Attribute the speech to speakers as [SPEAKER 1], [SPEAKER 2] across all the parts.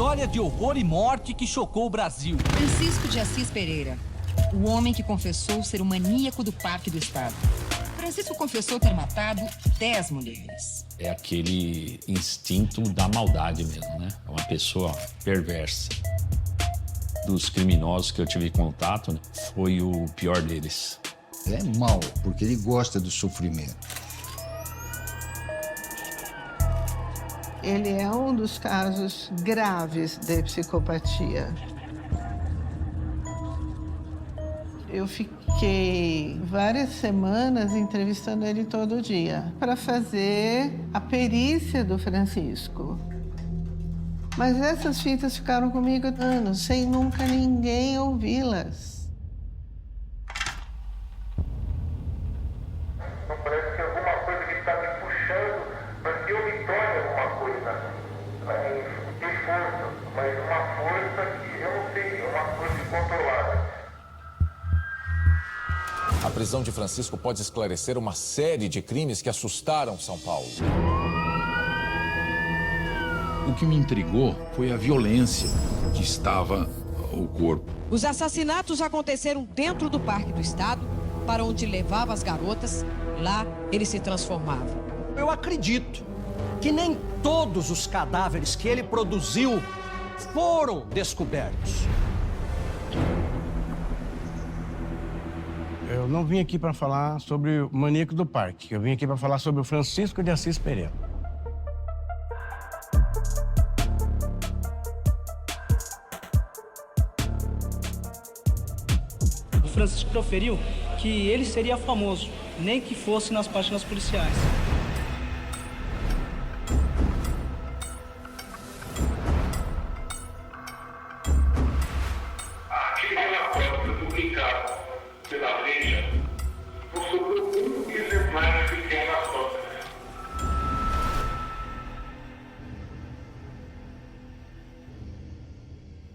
[SPEAKER 1] história de horror e morte que chocou o Brasil.
[SPEAKER 2] Francisco de Assis Pereira, o homem que confessou ser o maníaco do Parque do Estado. Francisco confessou ter matado 10 mulheres.
[SPEAKER 3] É aquele instinto da maldade mesmo, né? É uma pessoa perversa. Dos criminosos que eu tive contato, né, foi o pior deles.
[SPEAKER 4] Ele é mau, porque ele gosta do sofrimento.
[SPEAKER 5] Ele é um dos casos graves de psicopatia. Eu fiquei várias semanas entrevistando ele todo dia para fazer a perícia do Francisco. Mas essas fitas ficaram comigo anos, sem nunca ninguém ouvi-las.
[SPEAKER 6] Parece que alguma coisa que está me puxando para que eu me torne alguma coisa. Que força, mas uma força que eu não sei, uma força incontrolável.
[SPEAKER 7] A prisão de Francisco pode esclarecer uma série de crimes que assustaram São Paulo.
[SPEAKER 8] O que me intrigou foi a violência que estava o corpo.
[SPEAKER 9] Os assassinatos aconteceram dentro do Parque do Estado, para onde levava as garotas. Lá, ele se transformava.
[SPEAKER 10] Eu acredito que nem todos os cadáveres que ele produziu foram descobertos.
[SPEAKER 11] Eu não vim aqui para falar sobre o maníaco do parque. Eu vim aqui para falar sobre o Francisco de Assis Pereira.
[SPEAKER 12] O Francisco proferiu que ele seria famoso, nem que fosse nas páginas policiais.
[SPEAKER 6] Aquele relatório publicado pela Veja não sobrou um exemplar sequer nas notas.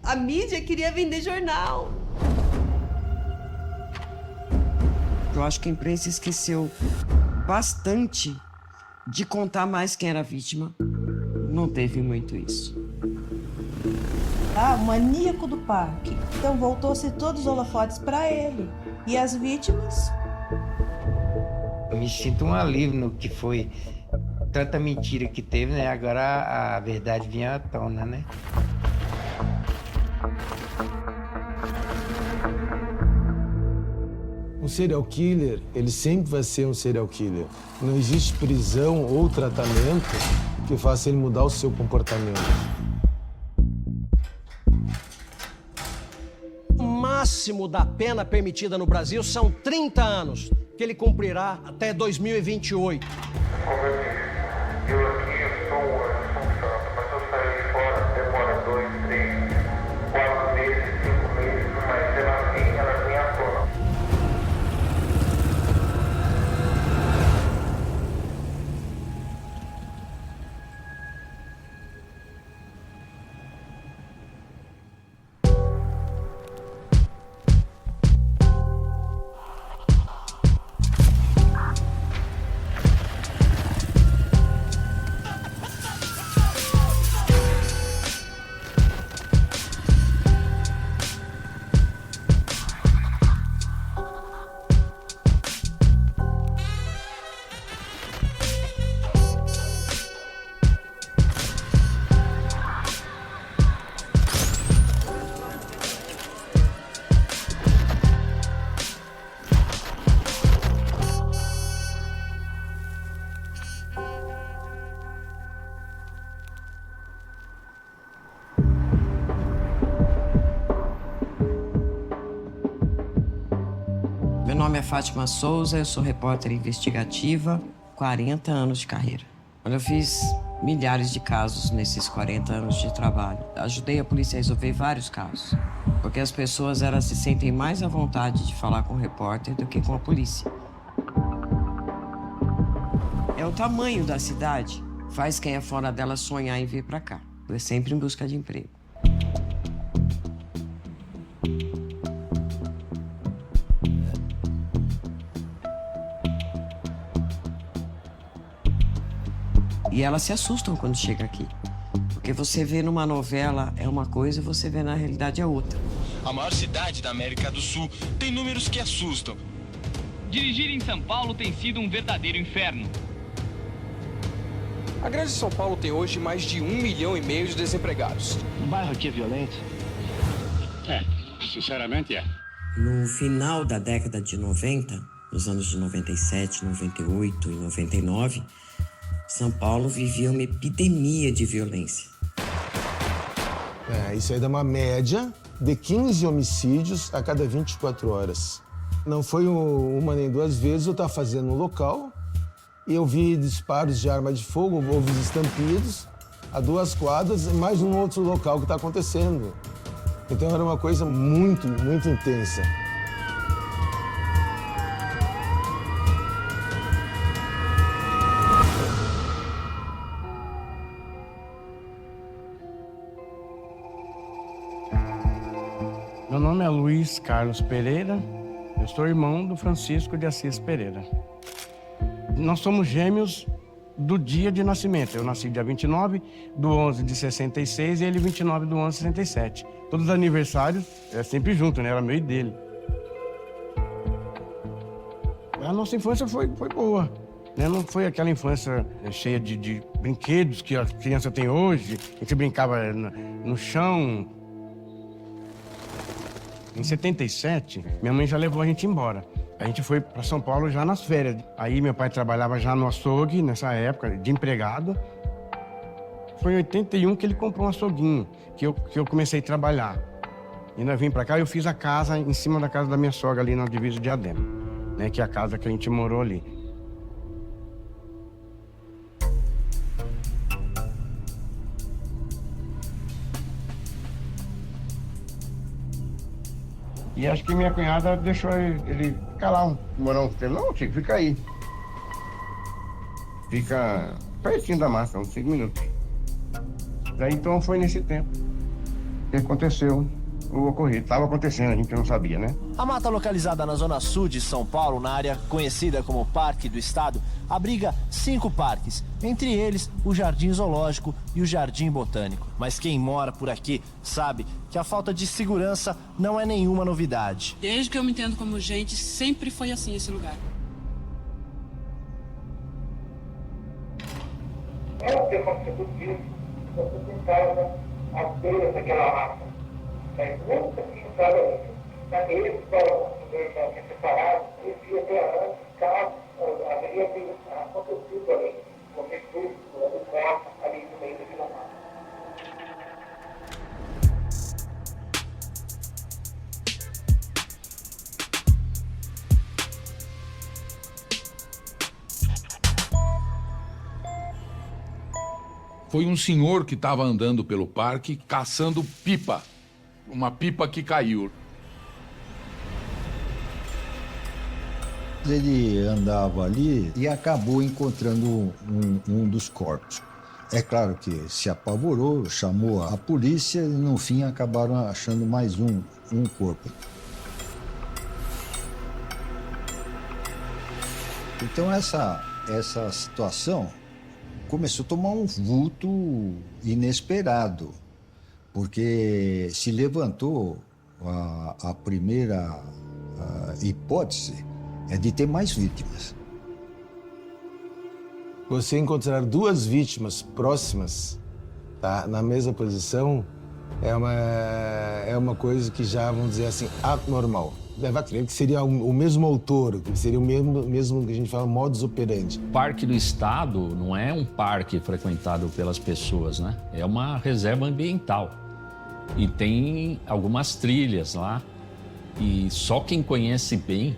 [SPEAKER 13] A mídia queria vender jornal.
[SPEAKER 14] Eu acho que a imprensa esqueceu bastante de contar mais quem era a vítima. Não teve muito isso.
[SPEAKER 15] O maníaco do parque. Então voltou-se todos os holofotes para ele. E as vítimas?
[SPEAKER 16] Eu me sinto um alívio no que foi tanta mentira que teve, né? Agora a verdade vinha à tona, né?
[SPEAKER 17] Um serial killer, ele sempre vai ser um serial killer. Não existe prisão ou tratamento que faça ele mudar o seu comportamento.
[SPEAKER 10] O máximo da pena permitida no Brasil são 30 anos, que ele cumprirá até 2028.
[SPEAKER 6] Como eu disse, eu aqui sou um santo, mas eu saio de fora, demora 2, 3, 4 meses, 5 meses, mas ela vem à tona.
[SPEAKER 14] Meu nome é Fátima Souza, eu sou repórter investigativa, 40 anos de carreira. Eu fiz milhares de casos nesses 40 anos de trabalho. Ajudei a polícia a resolver vários casos, porque as pessoas elas se sentem mais à vontade de falar com o repórter do que com a polícia. É o tamanho da cidade, faz quem é fora dela sonhar em vir para cá. É sempre em busca de emprego. E elas se assustam quando chega aqui. Porque você vê numa novela é uma coisa, você vê na realidade é outra.
[SPEAKER 18] A maior cidade da América do Sul tem números que assustam.
[SPEAKER 19] Dirigir em São Paulo tem sido um verdadeiro inferno.
[SPEAKER 18] A Grande São Paulo tem hoje mais de 1,5 milhão de desempregados.
[SPEAKER 11] O bairro aqui é violento?
[SPEAKER 19] Sinceramente é.
[SPEAKER 14] No final da década de 90, nos anos de 97, 98 e 99, São Paulo vivia uma epidemia de violência.
[SPEAKER 17] Isso aí dá uma média de 15 homicídios a cada 24 horas. Não foi uma nem duas vezes, eu estava fazendo no local e eu vi disparos de arma de fogo, houve estampidos a 2 quadras e mais um outro local que está acontecendo. Então era uma coisa muito, muito intensa.
[SPEAKER 11] Meu nome é Luiz Carlos Pereira, eu sou irmão do Francisco de Assis Pereira. Nós somos gêmeos do dia de nascimento. Eu nasci dia 29 do 11 de 66 e ele 29 do 11 de 67. Todos os aniversários é sempre junto, né? Era meu e dele. A nossa infância foi boa, né? Não foi aquela infância cheia de brinquedos que a criança tem hoje. A gente brincava no chão. Em 77, minha mãe já levou a gente embora. A gente foi para São Paulo já nas férias. Aí meu pai trabalhava já no açougue, nessa época, de empregado. Foi em 81 que ele comprou um açouguinho, que eu comecei a trabalhar. E nós vim para cá e eu fiz a casa em cima da casa da minha sogra, ali na divisa de Diadema, né, que é a casa que a gente morou ali. E acho que minha cunhada deixou ele ficar lá, morar um tempo. Não, Chico, fica aí. Fica pertinho da massa, uns 5 minutos. Daí então foi nesse tempo que aconteceu o ocorrido. Estava acontecendo, a gente não sabia, né?
[SPEAKER 1] A mata localizada na zona sul de São Paulo, na área conhecida como Parque do Estado, abriga 5 parques, entre eles o Jardim Zoológico e o Jardim Botânico. Mas quem mora por aqui sabe que a falta de segurança não é nenhuma novidade.
[SPEAKER 20] Desde que eu me entendo como gente, sempre foi assim esse lugar.
[SPEAKER 6] Antes de acontecer tudo isso, você pintava as beiras daquela mata. Mas nunca pintava isso. Eles estavam separados, e via até antes, caso haveria acontecido ali, qualquer coisa, ali no meio daquela mata.
[SPEAKER 8] Foi um senhor que estava andando pelo parque caçando pipa. Uma pipa que caiu.
[SPEAKER 4] Ele andava ali e acabou encontrando um dos corpos. É claro que se apavorou, chamou a polícia e no fim acabaram achando mais um corpo. Então essa situação começou a tomar um vulto inesperado, porque se levantou a primeira hipótese é de ter mais vítimas.
[SPEAKER 17] Você encontrar 2 vítimas próximas, tá, na mesma posição, é uma coisa que já, vamos dizer assim, anormal. Leva a crer que seria o mesmo autor, que seria o mesmo que a gente fala modus operandi.
[SPEAKER 3] O Parque do Estado não é um parque frequentado pelas pessoas, né? É uma reserva ambiental. E tem algumas trilhas lá. E só quem conhece bem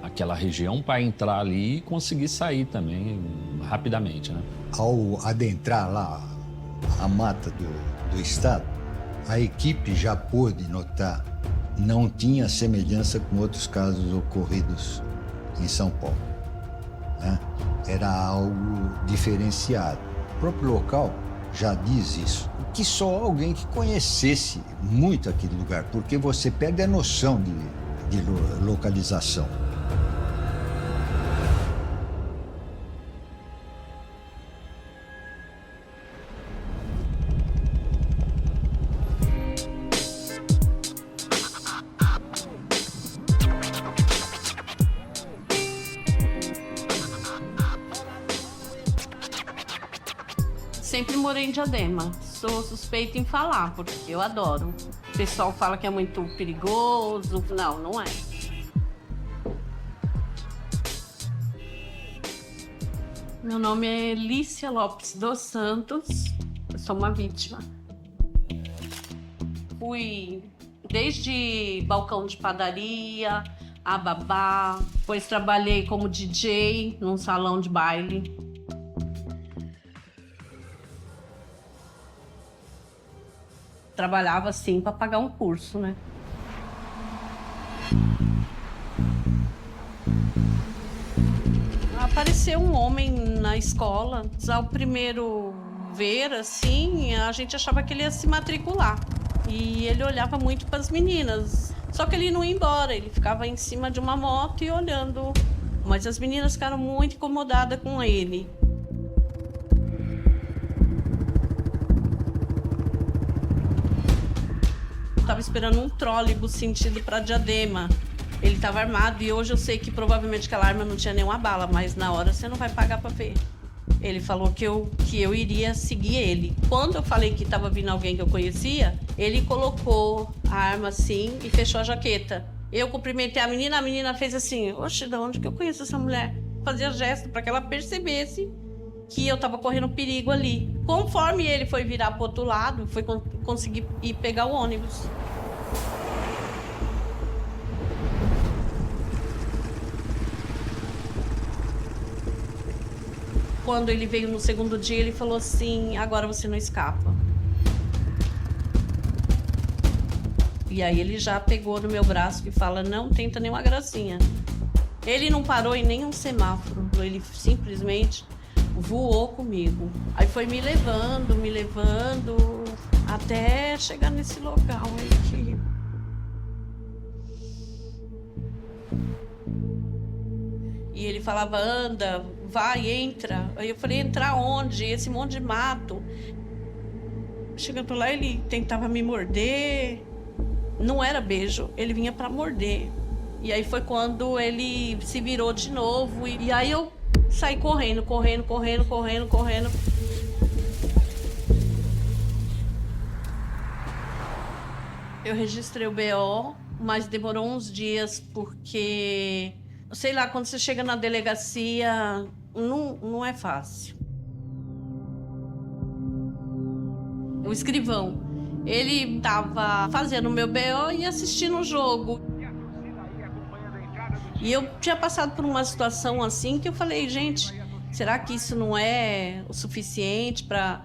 [SPEAKER 3] aquela região para entrar ali e conseguir sair também rapidamente, né?
[SPEAKER 4] Ao adentrar lá a mata do Estado, a equipe já pôde notar não tinha semelhança com outros casos ocorridos em São Paulo, né? Era algo diferenciado. O próprio local já diz isso, que só alguém que conhecesse muito aquele lugar, porque você perde a noção de localização.
[SPEAKER 21] morei em Diadema. Sou suspeita em falar, porque eu adoro. O pessoal fala que é muito perigoso. Não, não é. Meu nome é Lícia Lopes dos Santos. Eu sou uma vítima. Fui desde balcão de padaria, a babá. Depois trabalhei como DJ num salão de baile. Trabalhava assim para pagar um curso, né? Apareceu um homem na escola. Ao primeiro ver, assim, a gente achava que ele ia se matricular. E ele olhava muito para as meninas. Só que ele não ia embora, ele ficava em cima de uma moto e olhando. Mas as meninas ficaram muito incomodadas com ele. Estava esperando um trólebus sentido para Diadema. Ele estava armado e hoje eu sei que provavelmente aquela arma não tinha nenhuma bala, mas na hora você não vai pagar para ver. Ele falou que eu iria seguir ele. Quando eu falei que estava vindo alguém que eu conhecia, ele colocou a arma assim e fechou a jaqueta. Eu cumprimentei a menina fez assim, oxe, de onde que eu conheço essa mulher? Fazia gesto para que ela percebesse que eu estava correndo perigo ali. Conforme ele foi virar para o outro lado, foi conseguir ir pegar o ônibus. Quando ele veio no segundo dia, ele falou assim, agora você não escapa. E aí ele já pegou no meu braço e fala, não tenta nenhuma gracinha. Ele não parou em nenhum semáforo, ele simplesmente voou comigo. Aí foi me levando, até chegar nesse local aqui. E ele falava, anda, vai, entra. Aí eu falei, entrar onde? Esse monte de mato. Chegando lá, ele tentava me morder. Não era beijo, ele vinha pra morder. E aí foi quando ele se virou de novo. E aí eu saí correndo. Eu registrei o BO, mas demorou uns dias porque... Sei lá, quando você chega na delegacia, não é fácil. O escrivão, ele estava fazendo o meu BO e assistindo o jogo. E eu tinha passado por uma situação assim que eu falei, gente, será que isso não é o suficiente para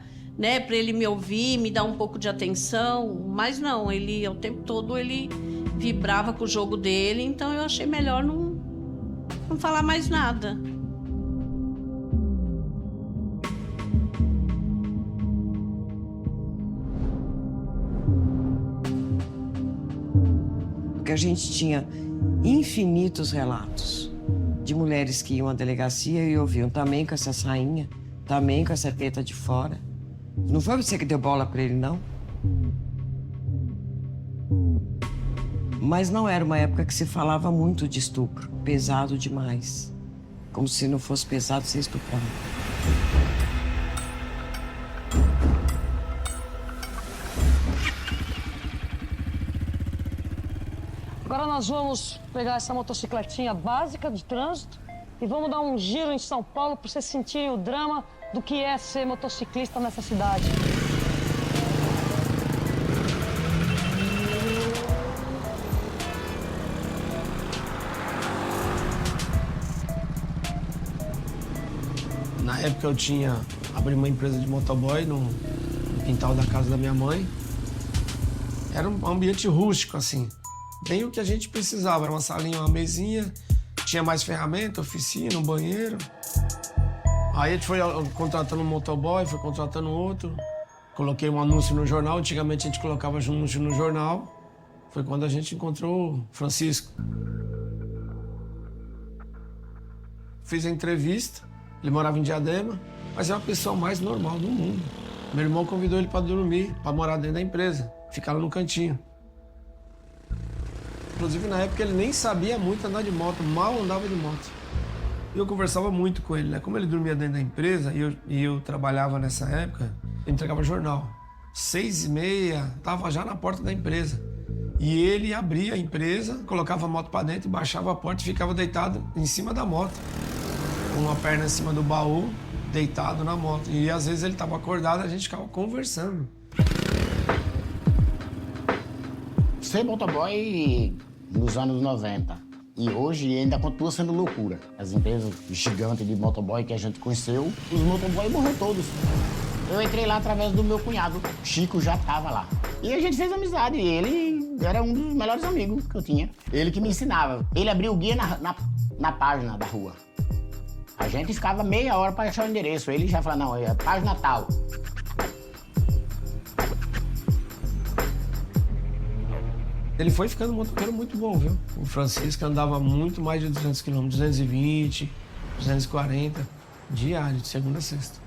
[SPEAKER 21] ele me ouvir, me dar um pouco de atenção? Mas não, ele, o tempo todo, ele vibrava com o jogo dele, então eu achei melhor não falar mais nada.
[SPEAKER 14] Porque a gente tinha infinitos relatos de mulheres que iam à delegacia e ouviam também com essa sainha, também com essa teta de fora. Não foi você que deu bola pra ele, não? Mas não era uma época que se falava muito de estupro, pesado demais. Como se não fosse pesado ser estuprado.
[SPEAKER 22] Agora nós vamos pegar essa motocicletinha básica de trânsito e vamos dar um giro em São Paulo para vocês sentirem o drama do que é ser motociclista nessa cidade.
[SPEAKER 11] Na época eu abri uma empresa de motoboy no quintal da casa da minha mãe. Era um ambiente rústico, assim. Bem o que a gente precisava. Era uma salinha, uma mesinha. Tinha mais ferramenta, oficina, um banheiro. Aí a gente foi contratando um motoboy, foi contratando outro. Coloquei um anúncio no jornal. Antigamente a gente colocava anúncio no jornal. Foi quando a gente encontrou o Francisco. Fiz a entrevista. Ele morava em Diadema, mas é uma pessoa mais normal do mundo. Meu irmão convidou ele para dormir, para morar dentro da empresa. Ficaram no cantinho. Inclusive, na época, ele nem sabia muito andar de moto, mal andava de moto. E eu conversava muito com ele, né? Como ele dormia dentro da empresa e eu trabalhava nessa época, entregava jornal. 6h30, tava já na porta da empresa. E ele abria a empresa, colocava a moto para dentro, baixava a porta e ficava deitado em cima da moto. Com uma perna em cima do baú, deitado na moto. E às vezes ele tava acordado e a gente ficava conversando.
[SPEAKER 2] Ser motoboy nos anos 90 e hoje ainda continua sendo loucura. As empresas gigantes de motoboy que a gente conheceu, os motoboys morreram todos. Eu entrei lá através do meu cunhado, Chico já estava lá. E a gente fez amizade, e ele era um dos melhores amigos que eu tinha. Ele que me ensinava. Ele abria o guia na página da rua. A gente ficava meia hora para achar o endereço. Ele já falava, não, é página tal.
[SPEAKER 11] Ele foi ficando um motoqueiro muito bom, viu? O Francisco andava muito mais de 200 km, 220, 240, diário, de segunda a sexta.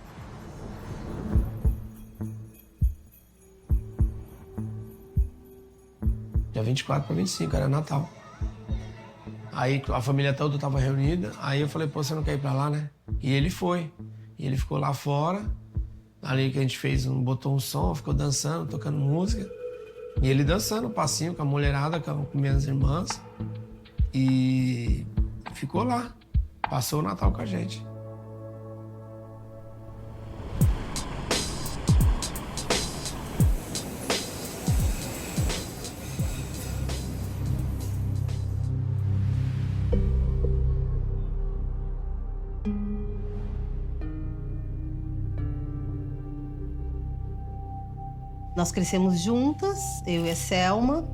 [SPEAKER 11] Dia 24 para 25, era Natal. Aí a família toda estava reunida, aí eu falei, pô, você não quer ir para lá, né? E ele foi. E ele ficou lá fora, ali que a gente fez, botou um som, ficou dançando, tocando música. E ele dançando, passinho com a mulherada, com minhas irmãs. E ficou lá. Passou o Natal com a gente.
[SPEAKER 15] Nós crescemos juntas, eu e a Selma.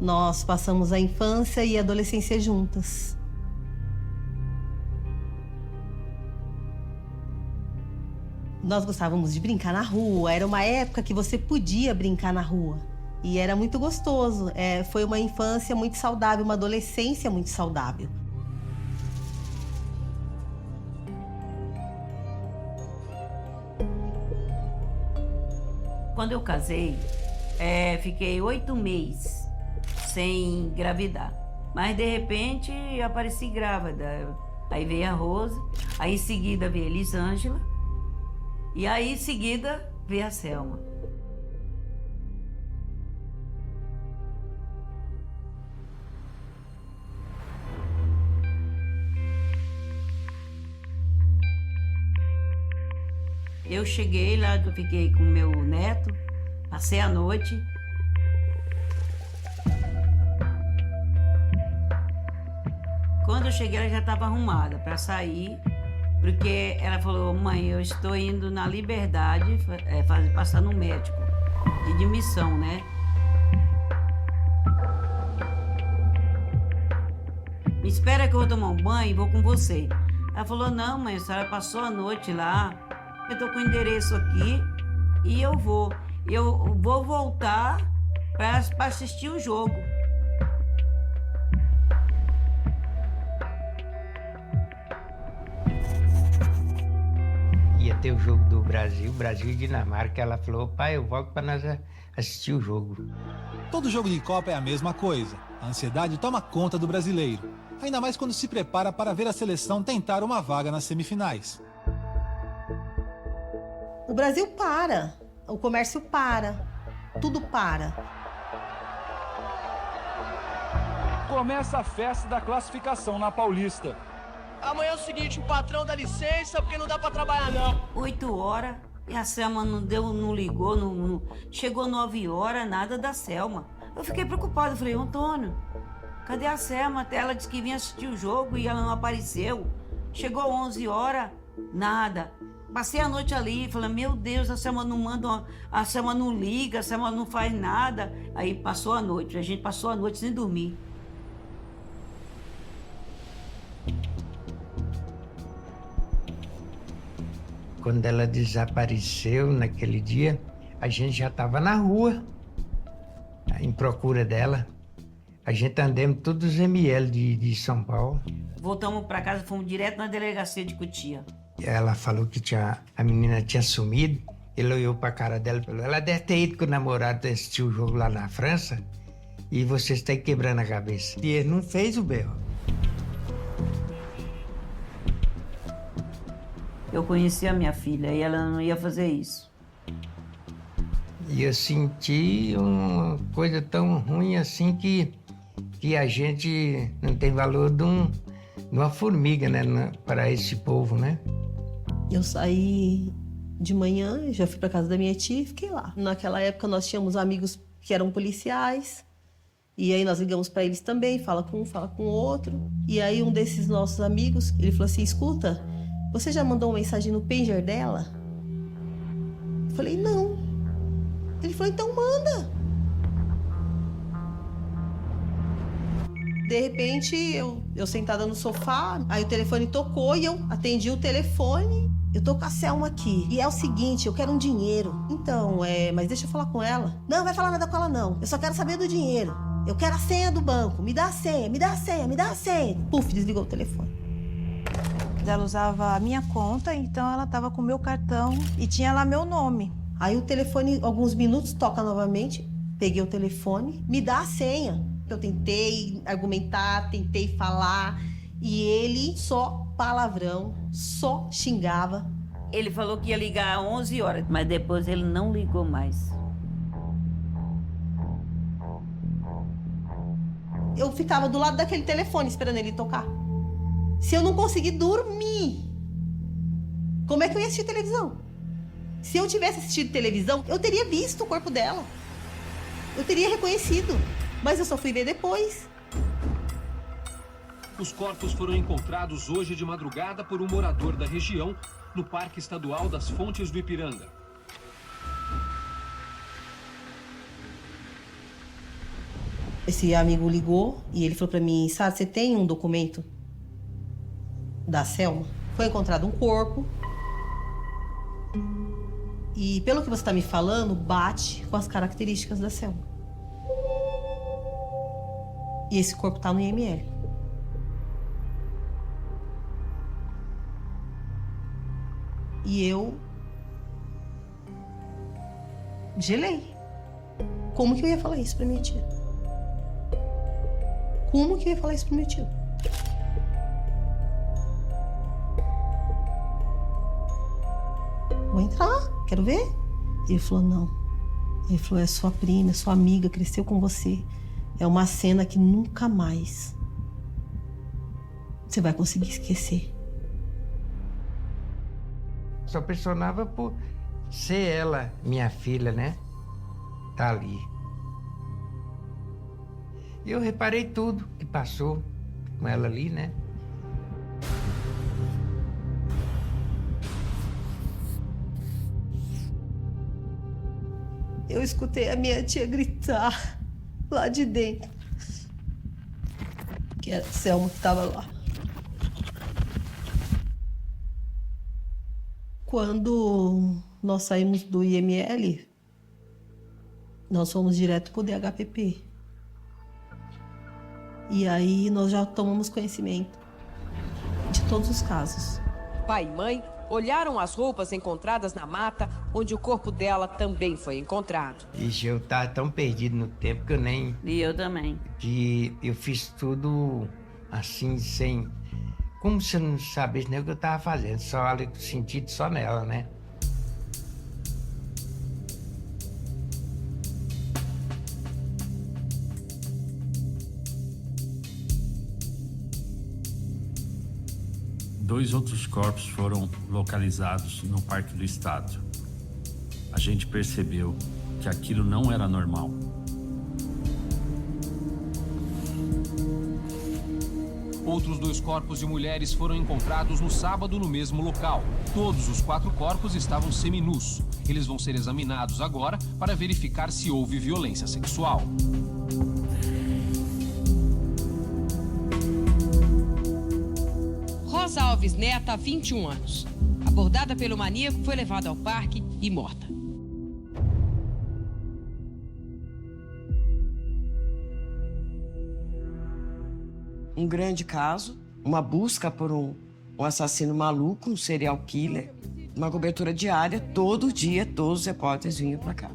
[SPEAKER 15] Nós passamos a infância e a adolescência juntas. Nós gostávamos de brincar na rua. Era uma época que você podia brincar na rua. E era muito gostoso. Foi uma infância muito saudável, uma adolescência muito saudável.
[SPEAKER 5] Quando eu casei, fiquei 8 meses sem engravidar. Mas, de repente, apareci grávida. Aí veio a Rose, aí em seguida veio a Elisângela, e aí em seguida veio a Selma. Eu cheguei lá, eu fiquei com meu neto, passei a noite. Quando eu cheguei, ela já estava arrumada para sair, porque ela falou, mãe, eu estou indo na Liberdade, passar no médico, de admissão, né? Me espera que eu vou tomar um banho e vou com você. Ela falou, não, mãe, a senhora passou a noite lá. Eu tô com o endereço aqui e eu vou voltar para assistir o jogo.
[SPEAKER 16] Ia ter o jogo do Brasil e Dinamarca. Ela falou, pai, eu volto para nós assistir o jogo.
[SPEAKER 23] Todo jogo de Copa é a mesma coisa. A ansiedade toma conta do brasileiro. Ainda mais quando se prepara para ver a seleção tentar uma vaga nas semifinais.
[SPEAKER 15] O Brasil para, o comércio para, tudo para.
[SPEAKER 24] Começa a festa da classificação na Paulista.
[SPEAKER 25] Amanhã é o seguinte, o patrão dá licença porque não dá pra trabalhar não.
[SPEAKER 5] 8 horas e a Selma não ligou, não chegou 9 horas, nada da Selma. Eu fiquei preocupada, falei, Antônio, cadê a Selma? Até ela disse que vinha assistir o jogo e ela não apareceu. Chegou 11 horas, nada. Passei a noite ali, falei, meu Deus, a Selma não manda, a Selma não liga, a Selma não faz nada. Aí passou a noite, a gente passou a noite sem dormir.
[SPEAKER 16] Quando ela desapareceu naquele dia, a gente já estava na rua, em procura dela. A gente andamos todos os ML de São Paulo.
[SPEAKER 5] Voltamos para casa, fomos direto na delegacia de Cotia.
[SPEAKER 16] Ela falou que a menina tinha sumido. Ele olhou para a cara dela e falou, ela deve ter ido com o namorado assistir o jogo lá na França e você está aí quebrando a cabeça. E ele não fez o berro.
[SPEAKER 5] Eu conheci a minha filha e ela não ia fazer isso.
[SPEAKER 16] E eu senti uma coisa tão ruim assim que a gente não tem valor de uma formiga, né, para esse povo, né?
[SPEAKER 15] Eu saí de manhã, já fui para casa da minha tia e fiquei lá. Naquela época nós tínhamos amigos que eram policiais, e aí nós ligamos para eles também, fala com um, fala com o outro. E aí um desses nossos amigos, ele falou assim, escuta, você já mandou uma mensagem no pager dela? Eu falei, não. Ele falou, então manda. De repente, eu sentada no sofá, aí o telefone tocou e eu atendi o telefone. Eu tô com a Selma aqui. E é o seguinte, eu quero um dinheiro. Então, mas deixa eu falar com ela. Não, vai falar nada com ela, não. Eu só quero saber do dinheiro. Eu quero a senha do banco. Me dá a senha, me dá a senha, me dá a senha. Puf, desligou o telefone.
[SPEAKER 7] Ela usava a minha conta, então ela tava com o meu cartão e tinha lá meu nome.
[SPEAKER 15] Aí o telefone, alguns minutos, toca novamente. Peguei o telefone, me dá a senha. Eu tentei argumentar, tentei falar. E ele só palavrão, só xingava.
[SPEAKER 5] Ele falou que ia ligar às 11 horas, mas depois ele não ligou mais.
[SPEAKER 15] Eu ficava do lado daquele telefone esperando ele tocar. Se eu não conseguir dormir, como é que eu ia assistir televisão? Se eu tivesse assistido televisão, eu teria visto o corpo dela. Eu teria reconhecido, mas eu só fui ver depois.
[SPEAKER 9] Os corpos foram encontrados hoje de madrugada por um morador da região, no Parque Estadual das Fontes do Ipiranga.
[SPEAKER 15] Esse amigo ligou e ele falou pra mim, Sara, você tem um documento da Selma? Foi encontrado um corpo. E pelo que você tá me falando, bate com as características da Selma. E esse corpo tá no IML. E eu gelei. Como que eu ia falar isso pra minha tia? Como que eu ia falar isso pro meu tio? Vou entrar, quero ver. Ele falou, não. Ele falou, é sua prima, é sua amiga, cresceu com você. É uma cena que nunca mais você vai conseguir esquecer.
[SPEAKER 16] Só pressionava por ser ela, minha filha, né? Tá ali. E eu reparei tudo que passou com ela ali, né?
[SPEAKER 15] Eu escutei a minha tia gritar lá de dentro. Que era a Selma que estava lá. Quando nós saímos do IML, nós fomos direto pro DHPP. E aí nós já tomamos conhecimento de todos os casos.
[SPEAKER 14] Pai e mãe olharam as roupas encontradas na mata, onde o corpo dela também foi encontrado.
[SPEAKER 16] Ixi, eu tava tão perdido no tempo que eu nem...
[SPEAKER 5] E eu também.
[SPEAKER 16] Que eu fiz tudo assim, sem... Como se eu não sabesse nem o que eu tava fazendo, só sentido só nela, né?
[SPEAKER 3] Dois outros corpos foram localizados no Parque do Estado. A gente percebeu que aquilo não era normal.
[SPEAKER 9] Outros 2 corpos de mulheres foram encontrados no sábado no mesmo local. Todos os 4 corpos estavam seminus. Eles vão ser examinados agora para verificar se houve violência sexual.
[SPEAKER 14] Rosa Alves Neta, 21 anos. Abordada pelo maníaco, foi levada ao parque e morta. Um grande caso, uma busca por um assassino maluco, um serial killer, uma cobertura diária, todo dia, todos os repórteres vinham para cá.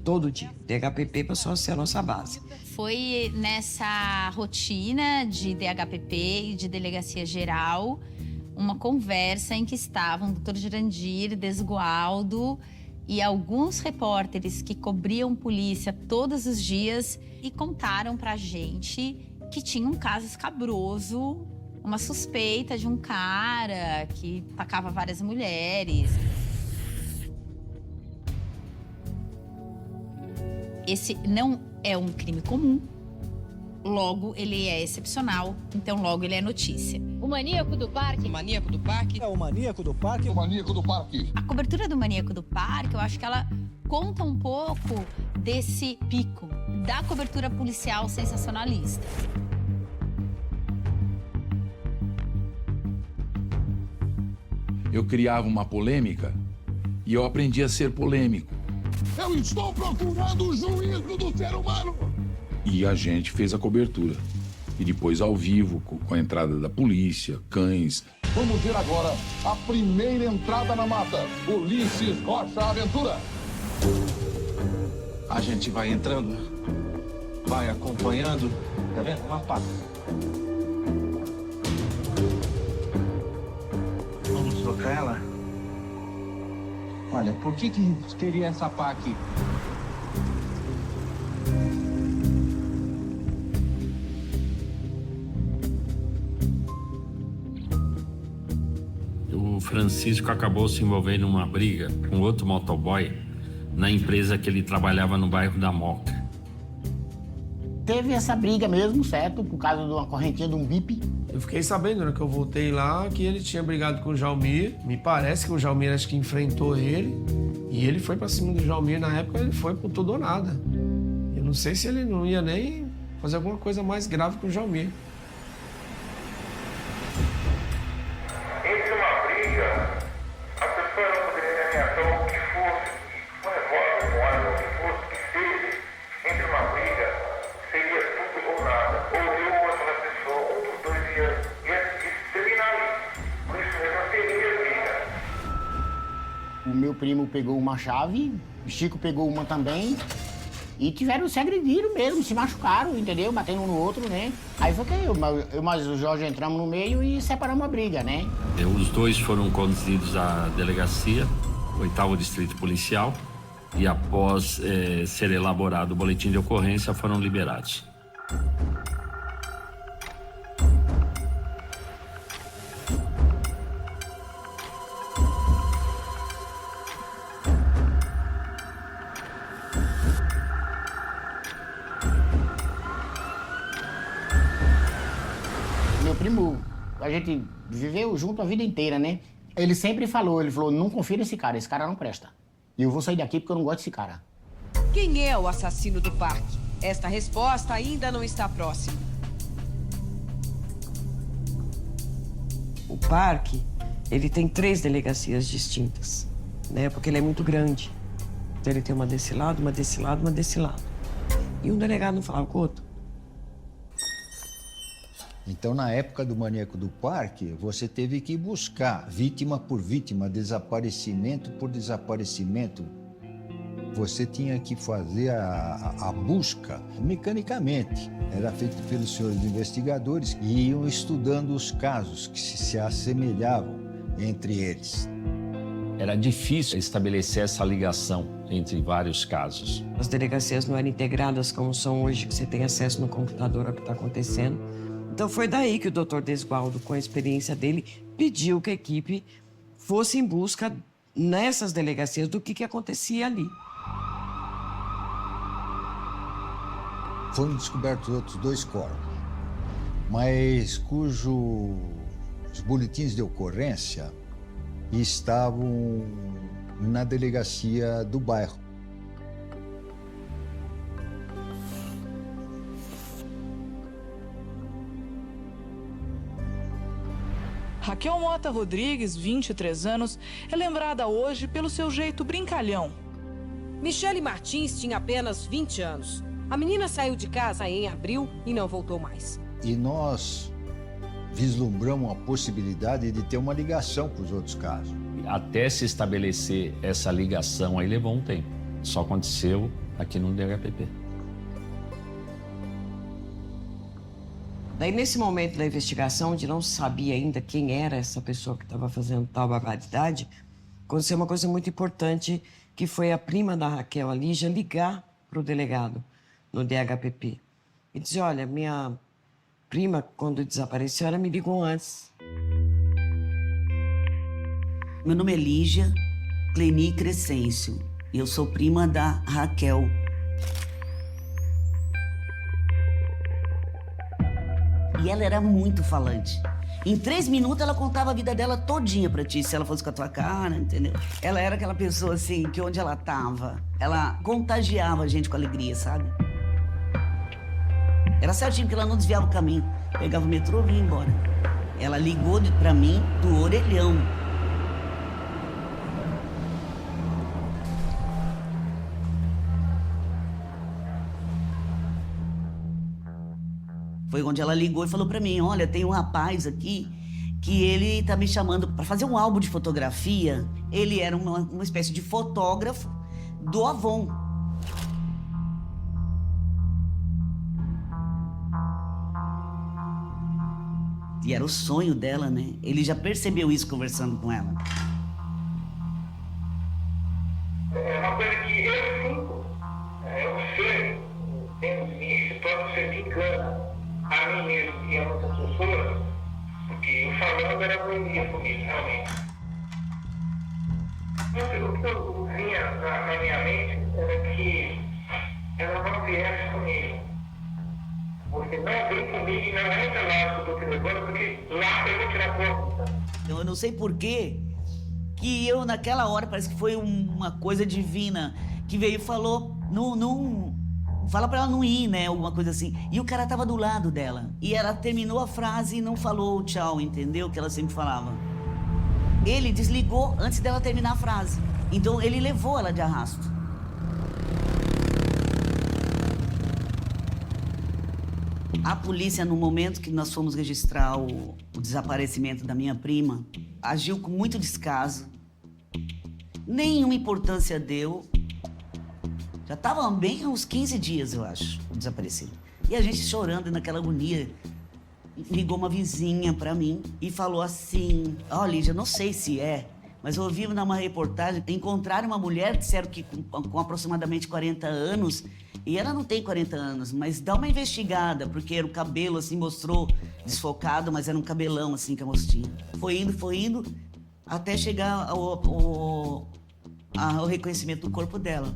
[SPEAKER 14] Todo dia. DHPP passou a ser a nossa base.
[SPEAKER 10] Foi nessa rotina de DHPP e de Delegacia Geral, uma conversa em que estavam o Dr. Jurandir, Desgualdo e alguns repórteres que cobriam polícia todos os dias e contaram pra gente que tinha um caso escabroso, uma suspeita de um cara que atacava várias mulheres. Esse não é um crime comum, logo ele é excepcional, então logo ele é notícia.
[SPEAKER 1] O maníaco do parque.
[SPEAKER 25] O maníaco do parque.
[SPEAKER 24] É o maníaco do parque. O maníaco do parque.
[SPEAKER 10] A cobertura do Maníaco do Parque, eu acho que ela conta um pouco desse pico da cobertura policial sensacionalista.
[SPEAKER 8] Eu criava uma polêmica e eu aprendi a ser polêmico.
[SPEAKER 24] Eu estou procurando o juízo do ser humano.
[SPEAKER 8] E a gente fez a cobertura. E depois ao vivo, com a entrada da polícia, cães.
[SPEAKER 24] Vamos ver agora a primeira entrada na mata. Ulisses Rocha Aventura.
[SPEAKER 12] A gente vai entrando, vai acompanhando. Tá vendo? Uma pata. Vamos trocar ela? Olha, por que teria essa pá aqui?
[SPEAKER 3] O Francisco acabou se envolvendo numa briga com outro motoboy na empresa que ele trabalhava no bairro da Moca.
[SPEAKER 2] Teve essa briga mesmo, certo? Por causa de uma correntinha de um bip.
[SPEAKER 13] Eu fiquei sabendo, né, que eu voltei lá, que ele tinha brigado com o Jalmir. Me parece que o Jalmir acho que enfrentou ele. E ele foi pra cima do Jalmir. Na época ele foi por tudo ou nada. Eu não sei se ele não ia nem fazer alguma coisa mais grave com o Jalmir.
[SPEAKER 6] Entre uma briga, a pessoa não poderia ameaçar o que fosse, uma revolta, um óleo, o que fosse que seja. Entre uma briga, seria tudo ou nada. Ou eu ou outra pessoa, um dos dois ia terminar ali. Por isso mesmo, não teria briga.
[SPEAKER 2] O meu primo pegou uma chave, o Chico pegou uma também. E tiveram, se agrediram mesmo, se machucaram, entendeu? Batendo um no outro, né? Aí foi que eu mais o Jorge entramos no meio e separamos a briga, né?
[SPEAKER 3] Os dois foram conduzidos à delegacia, 8º Distrito Policial, e após ser elaborado o boletim de ocorrência, foram liberados.
[SPEAKER 2] Meu primo, a gente viveu junto a vida inteira, né? Ele sempre falou, não confia nesse cara não presta. E eu vou sair daqui porque eu não gosto desse cara.
[SPEAKER 18] Quem é o assassino do parque? Esta resposta ainda não está próxima.
[SPEAKER 14] O parque, ele tem 3 delegacias distintas, né? Porque ele é muito grande. Então ele tem uma desse lado, uma desse lado, uma desse lado. E um delegado não falava com o outro.
[SPEAKER 4] Então, na época do Maníaco do Parque, você teve que buscar vítima por vítima, desaparecimento por desaparecimento. Você tinha que fazer a busca mecanicamente. Era feito pelos senhores investigadores e iam estudando os casos que se assemelhavam entre eles.
[SPEAKER 3] Era difícil estabelecer essa ligação entre vários casos.
[SPEAKER 14] As delegacias não eram integradas como são hoje, que você tem acesso no computador ao que está acontecendo. Então foi daí que o Dr. Desgualdo, com a experiência dele, pediu que a equipe fosse em busca nessas delegacias do que acontecia ali.
[SPEAKER 4] Foram descobertos outros 2 corpos, mas cujos boletins de ocorrência estavam na delegacia do bairro.
[SPEAKER 19] Raquel Mota Rodrigues, 23 anos, é lembrada hoje pelo seu jeito brincalhão.
[SPEAKER 18] Michele Martins tinha apenas 20 anos. A menina saiu de casa em abril e não voltou mais.
[SPEAKER 4] E nós vislumbramos a possibilidade de ter uma ligação com os outros casos.
[SPEAKER 3] Até se estabelecer essa ligação, aí levou um tempo. Só aconteceu aqui no DHPP.
[SPEAKER 14] Daí, nesse momento da investigação, onde não se sabia ainda quem era essa pessoa que estava fazendo tal barbaridade, aconteceu uma coisa muito importante que foi a prima da Raquel, a Lígia, ligar para o delegado no DHPP e dizer, olha, minha prima, quando desapareceu, ela me ligou antes.
[SPEAKER 1] Meu nome é Lígia Cleni Crescêncio e eu sou prima da Raquel. E ela era muito falante. Em 3 minutos ela contava a vida dela todinha pra ti, se ela fosse com a tua cara, entendeu? Ela era aquela pessoa assim, que onde ela tava, ela contagiava a gente com alegria, sabe? Era certinho, porque ela não desviava o caminho. Pegava o metrô e vinha embora. Ela ligou pra mim do orelhão. Foi onde ela ligou e falou pra mim, olha, tem um rapaz aqui que ele tá me chamando pra fazer um álbum de fotografia. Ele era uma espécie de fotógrafo do Avon. E era o sonho dela, né? Ele já percebeu isso conversando com ela.
[SPEAKER 6] É uma coisa que eu sinto, eu sei, dentro de mim, esse próprio ser me engana. A mim mesmo e a outras pessoas, porque o falando era ruim comigo, realmente. Mas o que eu vinha na minha mente era que ela não viesse comigo. Porque não vem comigo e não entra lá que eu tô te levando, porque lá eu vou tirar conta.
[SPEAKER 1] Então eu não sei por quê que eu, naquela hora, parece que foi uma coisa divina, que veio e falou, fala pra ela não ir, né? Alguma coisa assim. E o cara tava do lado dela. E ela terminou a frase e não falou tchau, entendeu? Que ela sempre falava. Ele desligou antes dela terminar a frase. Então ele levou ela de arrasto. A polícia, no momento que nós fomos registrar o desaparecimento da minha prima, agiu com muito descaso. Nenhuma importância deu. Já estava bem uns 15 dias, eu acho, desaparecido. E a gente chorando naquela agonia. Ligou uma vizinha para mim e falou assim, ó, Lígia, não sei se é, mas eu ouvi numa reportagem, encontraram uma mulher, disseram que com aproximadamente 40 anos, e ela não tem 40 anos, mas dá uma investigada, porque era o cabelo, assim, mostrou desfocado, mas era um cabelão, assim, que a moça tinha. Foi indo, até chegar ao reconhecimento do corpo dela.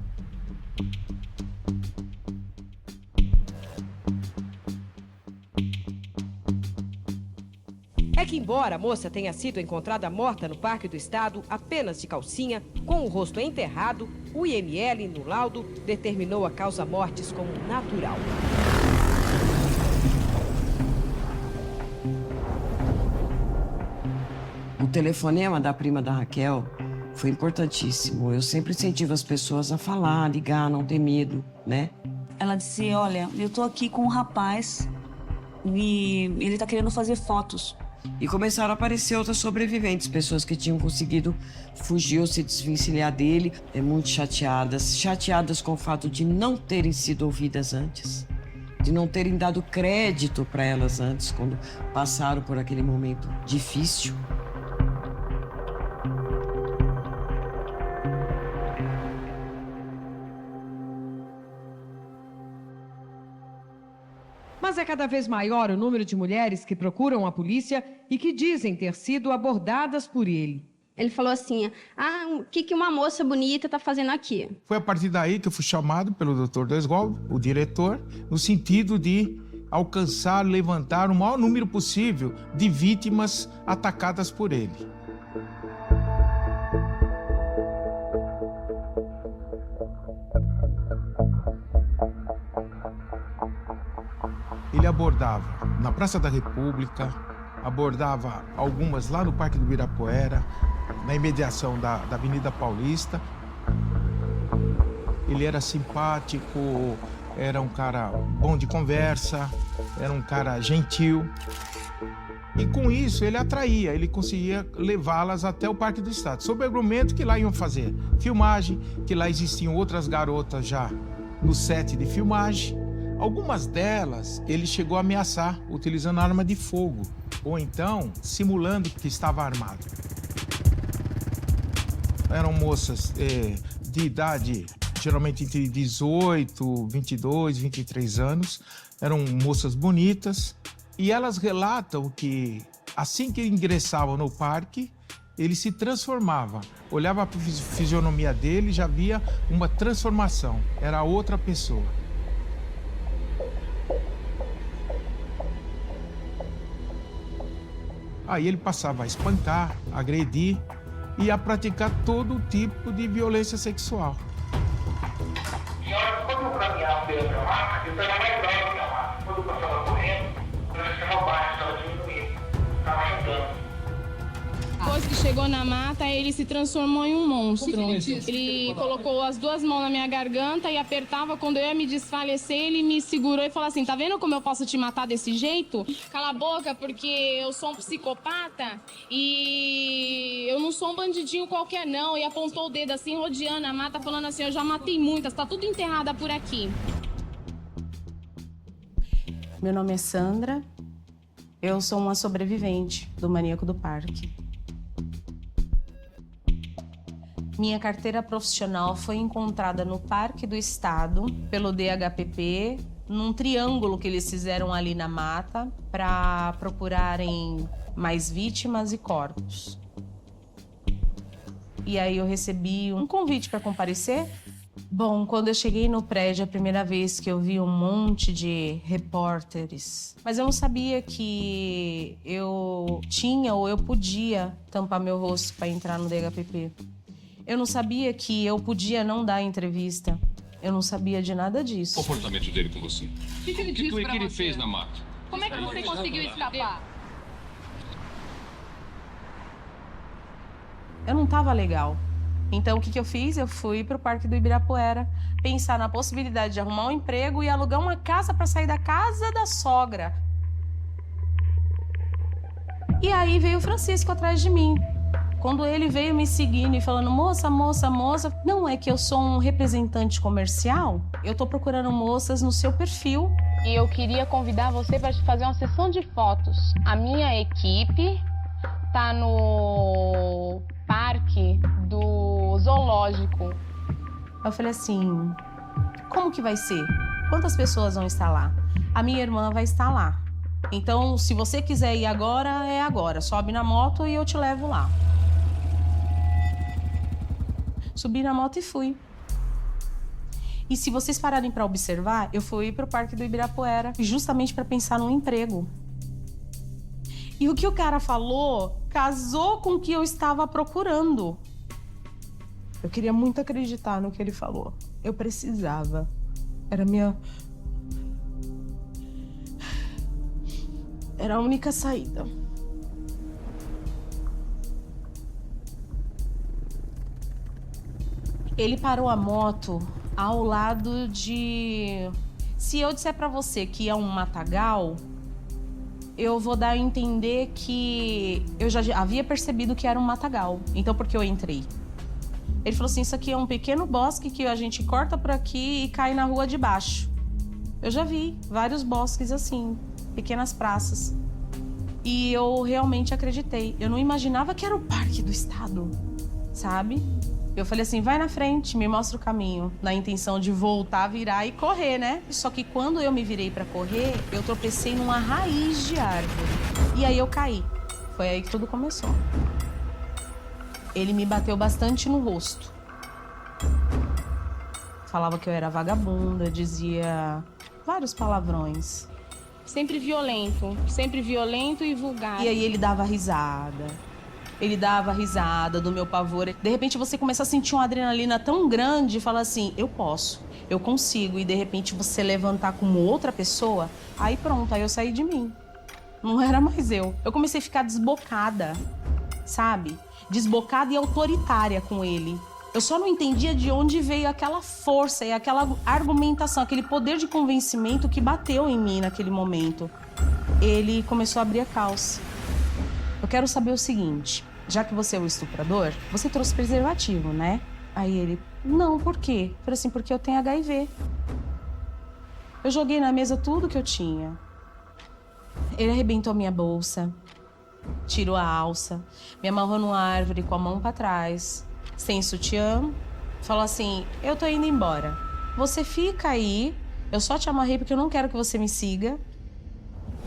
[SPEAKER 18] É que, embora a moça tenha sido encontrada morta no Parque do Estado, apenas de calcinha, com o rosto enterrado, o IML, no laudo, determinou a causa-mortes como natural.
[SPEAKER 14] O telefonema da prima da Raquel foi importantíssimo. Eu sempre incentivo as pessoas a falar, a ligar, não ter medo, né?
[SPEAKER 17] Ela disse, olha, eu tô aqui com um rapaz e ele tá querendo fazer fotos.
[SPEAKER 14] E começaram a aparecer outras sobreviventes, pessoas que tinham conseguido fugir ou se desvencilhar dele, muito chateadas com o fato de não terem sido ouvidas antes, de não terem dado crédito para elas antes, quando passaram por aquele momento difícil.
[SPEAKER 18] Mas é cada vez maior o número de mulheres que procuram a polícia e que dizem ter sido abordadas por ele.
[SPEAKER 20] Ele falou assim, o que uma moça bonita está fazendo aqui?
[SPEAKER 21] Foi a partir daí que eu fui chamado pelo Dr. Desgoldo, o diretor, no sentido de alcançar, levantar o maior número possível de vítimas atacadas por ele. Ele abordava na Praça da República, abordava algumas lá no Parque do Ibirapuera, na imediação da Avenida Paulista. Ele era simpático, era um cara bom de conversa, era um cara gentil. E com isso ele atraía, ele conseguia levá-las até o Parque do Estado, sob o argumento que lá iam fazer filmagem, que lá existiam outras garotas já no set de filmagem. Algumas delas ele chegou a ameaçar utilizando arma de fogo, ou então simulando que estava armado. Eram moças de idade, geralmente entre 18, 22, 23 anos. Eram moças bonitas. E elas relatam que assim que ingressavam no parque, ele se transformava. Olhava para a fisionomia dele e já via uma transformação. Era outra pessoa. Aí ele passava a espancar, agredir e a praticar todo tipo de violência sexual.
[SPEAKER 6] E a hora que quando eu caminhava pela marca, eu estava mais bravo que a marca. Quando eu passava correndo, eu estava baixo, estava diminuindo, estava ajudando.
[SPEAKER 7] Depois que chegou na mata, ele se transformou em um monstro. Ele colocou as duas mãos na minha garganta e apertava. Quando eu ia me desfalecer, ele me segurou e falou assim: tá vendo como eu posso te matar desse jeito? Cala a boca, porque eu sou um psicopata e eu não sou um bandidinho qualquer não. E apontou o dedo assim, rodeando a mata, falando assim: eu já matei muitas, tá tudo enterrada por aqui.
[SPEAKER 11] Meu nome é Sandra, eu sou uma sobrevivente do Maníaco do Parque. Minha carteira profissional foi encontrada no Parque do Estado pelo DHPP, num triângulo que eles fizeram ali na mata para procurarem mais vítimas e corpos. E aí eu recebi um convite para comparecer. Bom, quando eu cheguei no prédio, a primeira vez que eu vi um monte de repórteres, mas eu não sabia que eu tinha ou eu podia tampar meu rosto para entrar no DHPP. Eu não sabia que eu podia não dar entrevista. Eu não sabia de nada disso.
[SPEAKER 15] O comportamento dele com você?
[SPEAKER 7] O que ele disse pra você?
[SPEAKER 15] O que ele fez na mata?
[SPEAKER 7] Como é que você conseguiu escapar?
[SPEAKER 11] Eu não estava legal. Então, o que eu fiz? Eu fui pro Parque do Ibirapuera pensar na possibilidade de arrumar um emprego e alugar uma casa para sair da casa da sogra. E aí veio o Francisco atrás de mim. Quando ele veio me seguindo e falando: moça, moça, moça, não é que eu sou um representante comercial? Eu tô procurando moças no seu perfil.
[SPEAKER 7] E eu queria convidar você para fazer uma sessão de fotos. A minha equipe tá no parque do zoológico.
[SPEAKER 11] Eu falei assim: como que vai ser? Quantas pessoas vão estar lá? A minha irmã vai estar lá. Então, se você quiser ir agora, é agora. Sobe na moto e eu te levo lá. Subi na moto e fui. E se vocês pararem para observar, eu fui para o Parque do Ibirapuera justamente para pensar num emprego. E o que o cara falou casou com o que eu estava procurando. Eu queria muito acreditar no que ele falou. Eu precisava. Era a única saída. Ele parou a moto ao lado de... Se eu disser pra você que é um matagal, eu vou dar a entender que eu já havia percebido que era um matagal. Então, por que eu entrei? Ele falou assim: isso aqui é um pequeno bosque que a gente corta por aqui e cai na rua de baixo. Eu já vi vários bosques assim, pequenas praças. E eu realmente acreditei. Eu não imaginava que era o Parque do Estado, sabe? Eu falei assim: vai na frente, me mostra o caminho. Na intenção de voltar, virar e correr, né? Só que quando eu me virei pra correr, eu tropecei numa raiz de árvore. E aí eu caí. Foi aí que tudo começou. Ele me bateu bastante no rosto. Falava que eu era vagabunda, dizia vários palavrões.
[SPEAKER 7] Sempre violento e vulgar.
[SPEAKER 11] E aí ele dava risada. Ele dava risada do meu pavor. De repente você começa a sentir uma adrenalina tão grande e fala assim: eu posso, eu consigo. E de repente você levantar como outra pessoa, aí pronto, aí eu saí de mim. Não era mais eu. Eu comecei a ficar desbocada, sabe? Desbocada e autoritária com ele. Eu só não entendia de onde veio aquela força e aquela argumentação, aquele poder de convencimento que bateu em mim naquele momento. Ele começou a abrir a calça. Eu quero saber o seguinte: já que você é o estuprador, você trouxe preservativo, né? Aí ele: não, por quê? Eu falei assim: porque eu tenho HIV. Eu joguei na mesa tudo que eu tinha. Ele arrebentou minha bolsa, tirou a alça, me amarrou numa árvore com a mão pra trás, sem sutiã, falou assim, eu tô indo embora. Você fica aí, eu só te amarrei porque eu não quero que você me siga.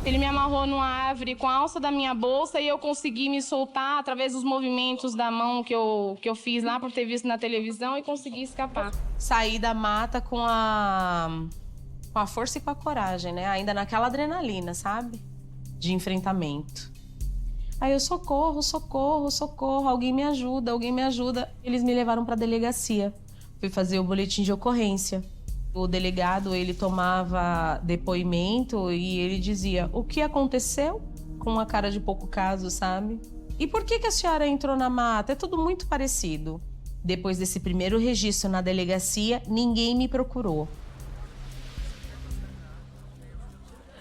[SPEAKER 7] Ele me amarrou numa árvore com a alça da minha bolsa e eu consegui me soltar através dos movimentos da mão que eu fiz lá por ter visto na televisão e consegui escapar.
[SPEAKER 11] Saí da mata com a força e com a coragem, né? Ainda naquela adrenalina, sabe? De enfrentamento. Aí eu, socorro, socorro, socorro, alguém me ajuda, alguém me ajuda. Eles me levaram pra delegacia. Fui fazer o boletim de ocorrência. O delegado, ele tomava depoimento e ele dizia o que aconteceu, com uma cara de pouco caso, sabe? E por que a senhora entrou na mata? É tudo muito parecido. Depois desse primeiro registro na delegacia, ninguém me procurou.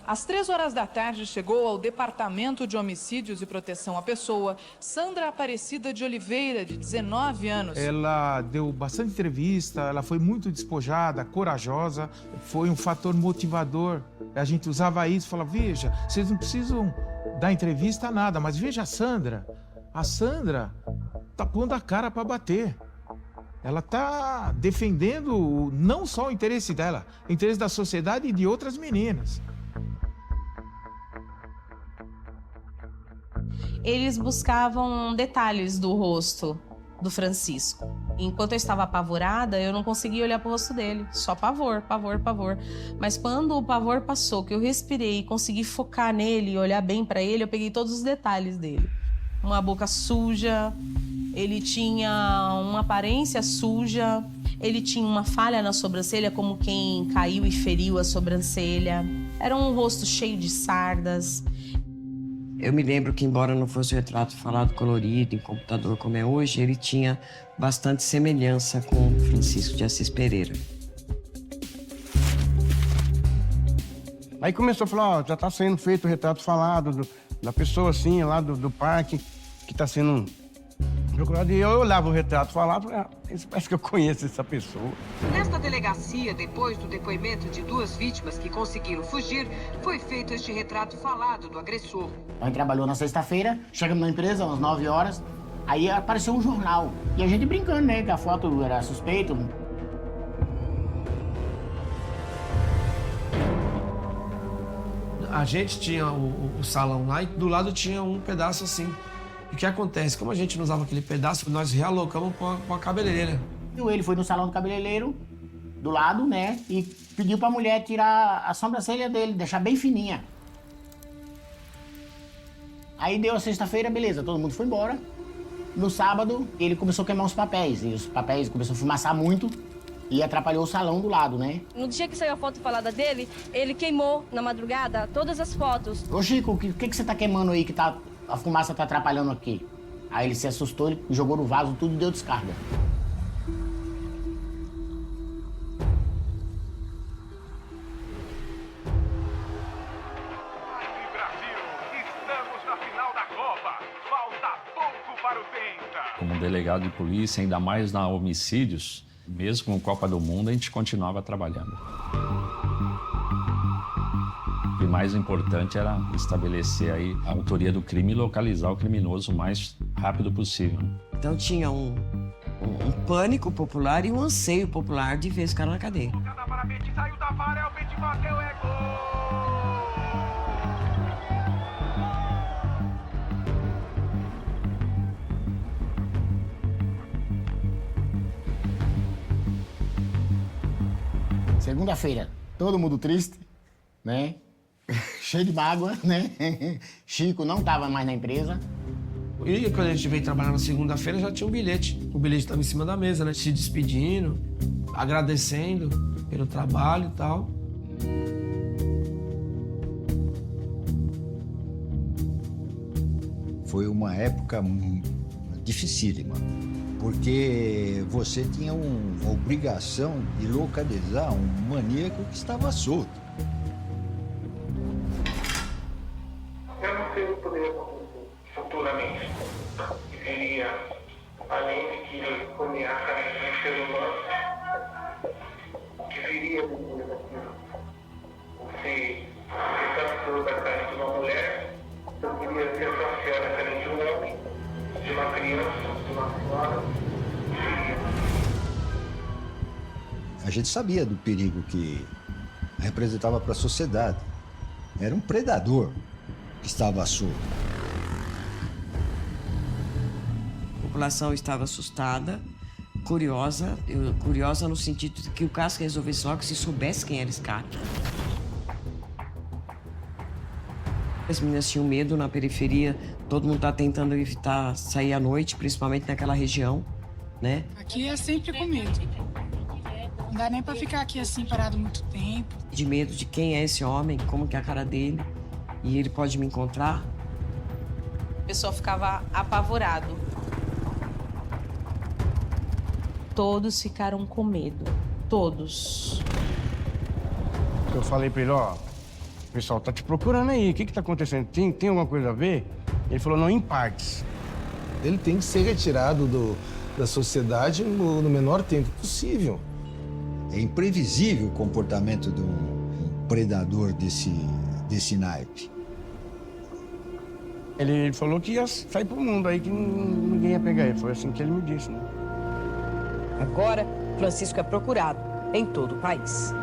[SPEAKER 19] Às 3h da tarde, chegou ao Departamento de Homicídios e Proteção à Pessoa Sandra Aparecida de Oliveira, de 19 anos.
[SPEAKER 21] Ela deu bastante entrevista, ela foi muito despojada, corajosa, foi um fator motivador. A gente usava isso, falava, veja, vocês não precisam dar entrevista a nada, mas veja a Sandra tá pondo a cara para bater. Ela tá defendendo não só o interesse dela, o interesse da sociedade e de outras meninas.
[SPEAKER 11] Eles buscavam detalhes do rosto do Francisco. Enquanto eu estava apavorada, eu não conseguia olhar para o rosto dele. Só pavor, pavor, pavor. Mas quando o pavor passou, que eu respirei e consegui focar nele e olhar bem para ele, eu peguei todos os detalhes dele. Uma boca suja, ele tinha uma aparência suja, ele tinha uma falha na sobrancelha, como quem caiu e feriu a sobrancelha. Era um rosto cheio de sardas.
[SPEAKER 14] Eu me lembro que, embora não fosse o retrato falado colorido em computador como é hoje, ele tinha bastante semelhança com Francisco de Assis Pereira.
[SPEAKER 5] Aí começou a falar, ó, já está sendo feito o retrato falado da pessoa assim, lá do parque, que está sendo procurado. E eu olhava o retrato falado e falava, parece que eu conheço essa pessoa.
[SPEAKER 18] Nesta delegacia, depois do depoimento de 2 vítimas que conseguiram fugir, foi feito este retrato falado do agressor.
[SPEAKER 2] A gente trabalhou na sexta-feira, chegamos na empresa às 9 horas, aí apareceu um jornal. E a gente brincando, né, que a foto era suspeita.
[SPEAKER 13] A gente tinha o salão lá e do lado tinha um pedaço assim. E o que acontece? Como a gente não usava aquele pedaço, nós realocamos com a cabeleireira.
[SPEAKER 2] Ele foi no salão do cabeleireiro, do lado, né, e pediu pra mulher tirar a sobrancelha dele, deixar bem fininha. Aí deu a sexta-feira, beleza, todo mundo foi embora. No sábado, ele começou a queimar os papéis, e os papéis começaram a fumaçar muito e atrapalhou o salão do lado, né?
[SPEAKER 9] No dia que saiu a foto falada dele, ele queimou, na madrugada, todas as fotos.
[SPEAKER 2] Ô Chico, o que você tá queimando aí que a fumaça tá atrapalhando aqui? Aí ele se assustou, ele jogou no vaso tudo e deu descarga.
[SPEAKER 3] Como delegado de polícia, ainda mais na homicídios, mesmo com Copa do Mundo, a gente continuava trabalhando. O mais importante era estabelecer aí a autoria do crime e localizar o criminoso o mais rápido possível.
[SPEAKER 14] Então tinha um pânico popular e um anseio popular de ver esse cara na cadeia.
[SPEAKER 2] Segunda-feira, todo mundo triste, né? Cheio de mágoa, né? Chico não estava mais na empresa.
[SPEAKER 13] E quando a gente veio trabalhar na segunda-feira, já tinha um bilhete. O bilhete estava em cima da mesa, né? Se despedindo, agradecendo pelo trabalho e tal.
[SPEAKER 4] Foi uma época dificílima, porque você tinha uma obrigação de localizar um maníaco que estava solto.
[SPEAKER 6] Eu não sei o que poderia acontecer futuramente. Viria, além de que ele ameaça um ser humano, que viria depois daquilo. Se capturou da carne de uma mulher, eu queria ser associado à carne de um homem, de uma criança, de uma senhora, viria.
[SPEAKER 4] A gente sabia do perigo que representava para a sociedade. Era um predador que estava solto.
[SPEAKER 14] A população estava assustada, curiosa no sentido de que o caso resolvesse logo se soubesse quem era esse cara. As meninas tinham medo na periferia, todo mundo está tentando evitar sair à noite, principalmente naquela região, né?
[SPEAKER 10] Aqui é sempre com medo. Não dá nem para ficar aqui assim parado muito tempo.
[SPEAKER 14] De medo de quem é esse homem, como que é a cara dele, e ele pode me encontrar.
[SPEAKER 11] O pessoal ficava apavorado. Todos ficaram com medo. Todos.
[SPEAKER 5] Eu falei pra ele, ó, o pessoal tá te procurando aí, o que tá acontecendo? Tem alguma coisa a ver? Ele falou, não, em partes.
[SPEAKER 12] Ele tem que ser retirado da sociedade no menor tempo possível.
[SPEAKER 4] É imprevisível o comportamento de um predador desse naipe.
[SPEAKER 5] Ele falou que ia sair pro mundo aí, que ninguém ia pegar ele. Foi assim que ele me disse, né?
[SPEAKER 18] Agora, Francisco é procurado em todo o país.